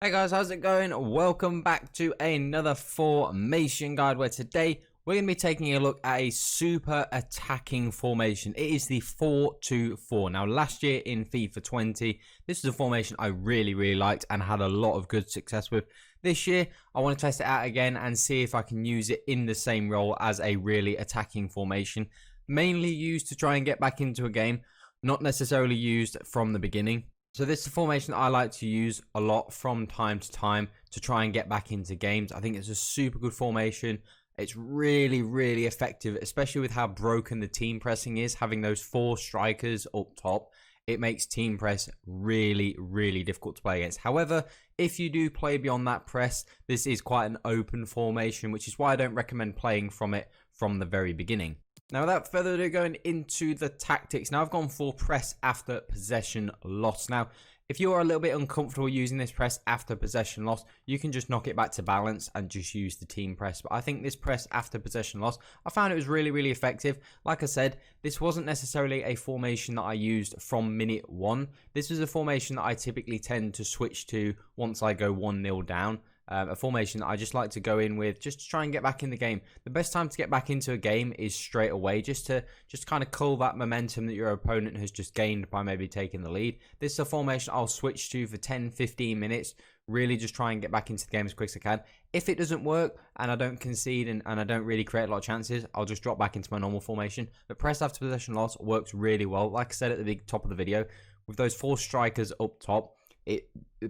Hey guys, how's it going? Welcome back to another formation guide where today we're going to be taking a look at a super attacking formation. It is the 4-2-4. Now last year in FIFA 20, this was a formation I really liked and had a lot of good success with. This year, I want to test it out again and see if I can use it in the same role as a really attacking formation. Mainly used to try and get back into a game, not necessarily used from the beginning. So this is a formation that I like to use a lot from time to time to try and get back into games. I think it's a super good formation. It's really effective, especially with how broken the team pressing is. Having those 4 strikers up top, it makes team press really difficult to play against. However, if you do play beyond that press, this is quite an open formation, which is why I don't recommend playing from it from the very beginning. Now, without further ado, going into the tactics. Now, I've gone for press after possession loss. Now, if you are a little bit uncomfortable using this press after possession loss, you can just knock it back to balance and just use the team press. But I think this press after possession loss, I found it was really effective. Like I said, this wasn't necessarily a formation that I used from minute 1. This is a formation that I typically tend to switch to once I go 1-0 down. A formation that I just like to go in with just to try and get back in the game. The best time to get back into a game is straight away, just to kind of cull that momentum that your opponent has just gained by maybe taking the lead. This is a formation I'll switch to for 10-15 minutes, really just try and get back into the game as quick as I can. If it doesn't work and I don't concede and I don't really create a lot of chances, I'll just drop back into my normal formation. But press after possession loss works really well. Like I said at the top of the video, with those 4 strikers up top,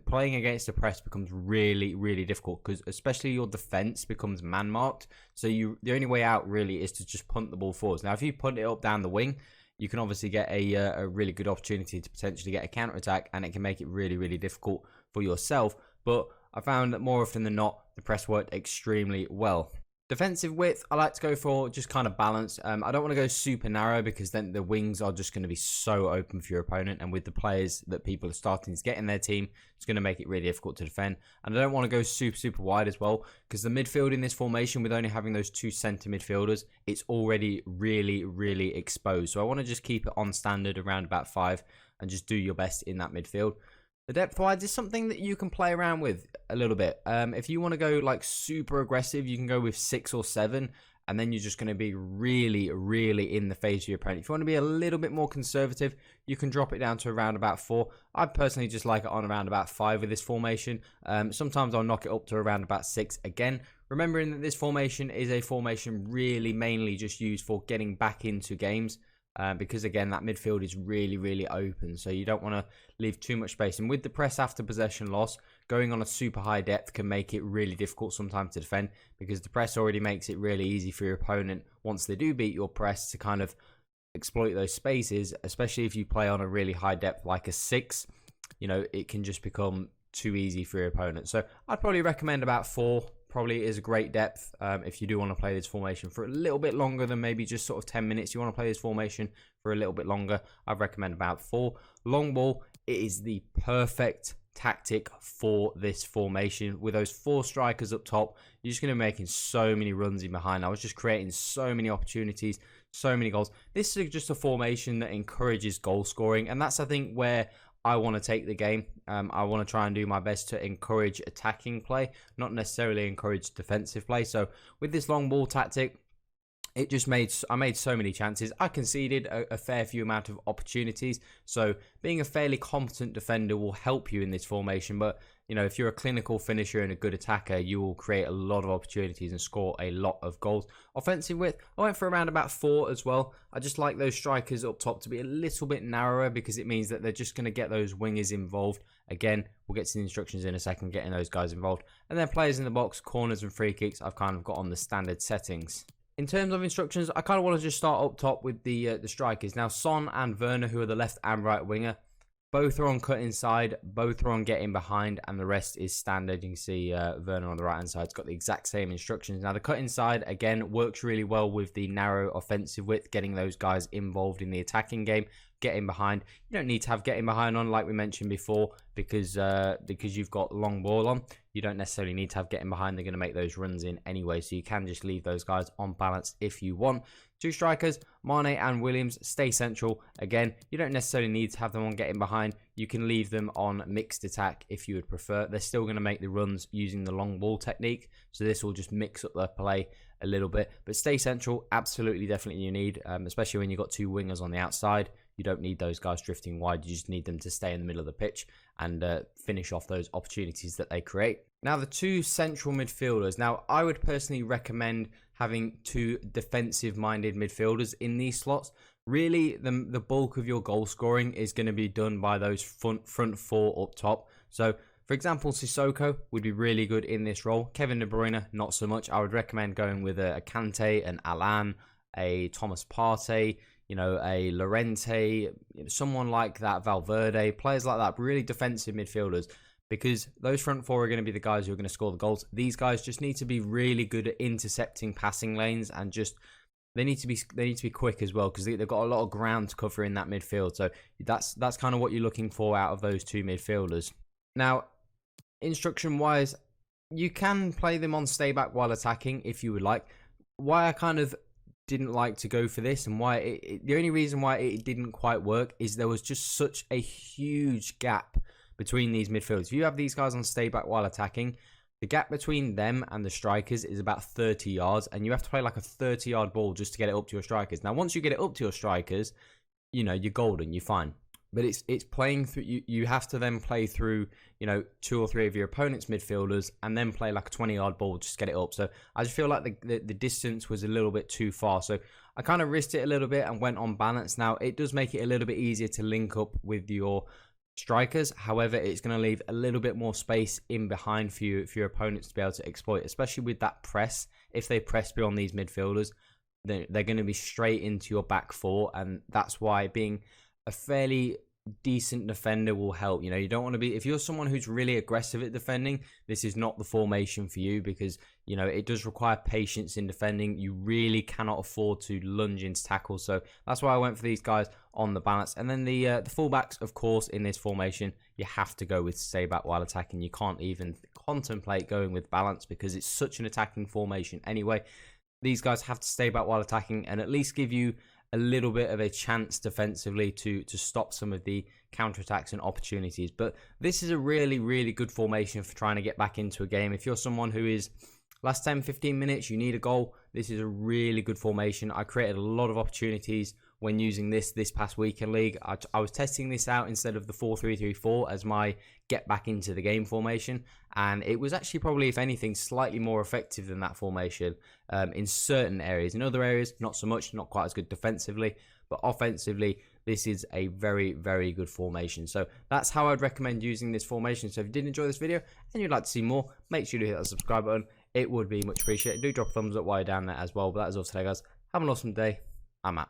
playing against the press becomes really difficult, because especially your defense becomes man marked. So the only way out really is to just punt the ball forwards. Now if you punt it up down the wing, you can obviously get a really good opportunity to potentially get a counter attack, and it can make it really difficult for yourself. But I found that more often than not, the press worked extremely well. Defensive width, I like to go for just kind of balance. I don't want to go super narrow, because then the wings are just going to be so open for your opponent. And with the players that people are starting to get in their team, it's going to make it really difficult to defend. And I don't want to go super wide as well, because the midfield in this formation, with only having those 2 center midfielders, it's already really exposed. So I want to just keep it on standard around about 5 and just do your best in that midfield. The depth wise is something that you can play around with a little bit. If you want to go like super aggressive, you can go with 6 or 7, and then you're just going to be really in the face of your opponent. If you want to be a little bit more conservative, you can drop it down to around about 4. I personally just like it on around about 5 with this formation. Sometimes I'll knock it up to around about 6 again. Remembering that this formation is a formation really mainly just used for getting back into games. Because again, that midfield is really open, so you don't want to leave too much space. And with the press after possession loss, going on a super high depth can make it really difficult sometimes to defend, because the press already makes it really easy for your opponent, once they do beat your press, to kind of exploit those spaces. Especially if you play on a really high depth like a 6, you know, it can just become too easy for your opponent. So I'd probably recommend about 4. Probably is a great depth if you do want to play this formation for a little bit longer than maybe just sort of 10 minutes. You want to play this formation for a little bit longer, I'd recommend about 4. Long ball, it is the perfect tactic for this formation. With those 4 strikers up top, you're just going to be making so many runs in behind. I was just creating so many opportunities, so many goals. This is just a formation that encourages goal scoring, and that's, I think, where I want to take the game. I want to try and do my best to encourage attacking play, not necessarily encourage defensive play. So with this long ball tactic, I made so many chances. I conceded a fair few amount of opportunities. So being a fairly competent defender will help you in this formation. But you know, if you're a clinical finisher and a good attacker, you will create a lot of opportunities and score a lot of goals. Offensive width, I went for around about 4 as well. I just like those strikers up top to be a little bit narrower, because it means that they're just going to get those wingers involved. Again, we'll get to the instructions in a second, getting those guys involved. And then players in the box, corners and free kicks, I've kind of got on the standard settings. In terms of instructions, I kind of want to just start up top with the strikers. Now, Son and Werner, who are the left and right winger, both are on cut inside, both are on getting behind, and the rest is standard. You can see Werner on the right hand side has got the exact same instructions. Now the cut inside again works really well with the narrow offensive width, getting those guys involved in the attacking game. getting behind. You don't need to have getting behind on, like we mentioned before, because you've got long ball on. You don't necessarily need to have getting behind. They're going to make those runs in anyway, so you can just leave those guys on balance if you want. Two strikers, Mane and Williams, stay central. Again, you don't necessarily need to have them on getting behind. You can leave them on mixed attack if you would prefer. They're still going to make the runs using the long ball technique, so this will just mix up their play a little bit. But stay central, absolutely, definitely you need, especially when you've got two wingers on the outside. You don't need those guys drifting wide. You just need them to stay in the middle of the pitch and finish off those opportunities that they create. Now, the two central midfielders. Now, I would personally recommend having two defensive-minded midfielders in these slots. Really, the bulk of your goal scoring is going to be done by those front four up top. So, for example, Sissoko would be really good in this role. Kevin De Bruyne, not so much. I would recommend going with a Kante, an Alan, a Thomas Partey, a Llorente, someone like that, Valverde, players like that, really defensive midfielders, because those front four are going to be the guys who are going to score the goals. These guys just need to be really good at intercepting passing lanes, and they need to be quick as well, because they've got a lot of ground to cover in that midfield. So that's kind of what you're looking for out of those two midfielders. Now, instruction wise, you can play them on stay back while attacking if you would like. Why I kind of didn't like to go for this, and why the only reason why it didn't quite work is there was just such a huge gap between these midfielders. If you have these guys on stay back while attacking, the gap between them and the strikers is about 30 yards, and you have to play like a 30-yard ball just to get it up to your strikers. Now, once you get it up to your strikers, you're golden, you're fine. But it's playing through. You have to then play through, two or three of your opponent's midfielders, and then play like a 20-yard ball just to get it up. So I just feel like the distance was a little bit too far. So I kind of risked it a little bit and went on balance. Now, it does make it a little bit easier to link up with your strikers. However, it's going to leave a little bit more space in behind for your opponents to be able to exploit, especially with that press. If they press beyond these midfielders, they're going to be straight into your back four, and that's why being a fairly decent defender will help. You don't want to be, if you're someone who's really aggressive at defending, this is not the formation for you, because it does require patience in defending. You really cannot afford to lunge into tackles. So that's why I went for these guys on the balance. And then the fullbacks, of course, in this formation, you have to go with stay back while attacking. You can't even contemplate going with balance, because it's such an attacking formation anyway. These guys have to stay back while attacking and at least give you a little bit of a chance defensively to stop some of the counterattacks and opportunities. But this is a really, really good formation for trying to get back into a game. If you're someone who is last 10-15 minutes, you need a goal, this is a really good formation. I created a lot of opportunities when using this past weekend league. I was testing this out instead of the 4-3-3-4 as my get back into the game formation, and it was actually probably, if anything, slightly more effective than that formation in certain areas. In other areas, not so much, not quite as good defensively, but offensively, this is a very, very good formation. So that's how I'd recommend using this formation. So if you did enjoy this video and you'd like to see more, make sure to hit that subscribe button. It would be much appreciated. Do drop a thumbs up while you're down there as well. But that is all today, guys. Have an awesome day. I'm out.